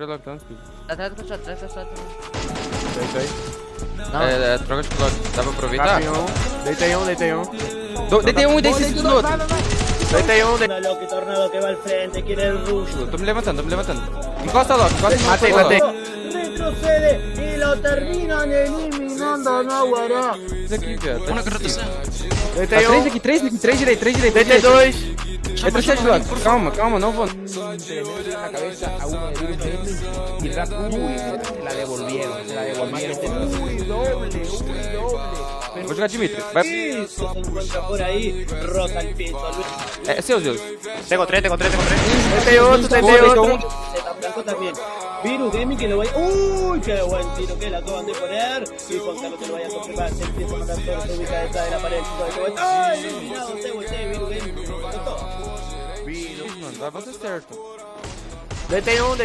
tirei logo tanto, filho. Atrás do fechado, atrás do fechado. Deitei. É, troca de clock. Dá pra aproveitar? Deitei um. Deitei um e dei assist no outro. Deitei um. Loki Tornado que va al frente, quiere el rush. Tô me levantando. Encosta logo, encosta. Matei. Retrocede y lo terminan eliminando Naguará. Isso aqui, viado. Uma que retrocede. Deitei um. Três direito. Deitei dois. Retrocede logo. Calma, não vou. La cabeza a uno de Virus Gaming y Rap se la devolvieron. Uy, doble. Vou jogar Dimitri. Vai. Isso, se encuentra por ahí, roza el piso. É seu, Zeus. Tengo três. Deitei outro. Z Blanco también. Virus Gaming que lo vaya. Uy, qué buen tiro que le acaban de poner. Y Juan Carlos que lo vaya a confirmar. Se empieza a mandar todo, se ubica detrás de la pared. ¡Ay! Eliminado, Virus Gaming. Mano, vai bater certo. Deitei um.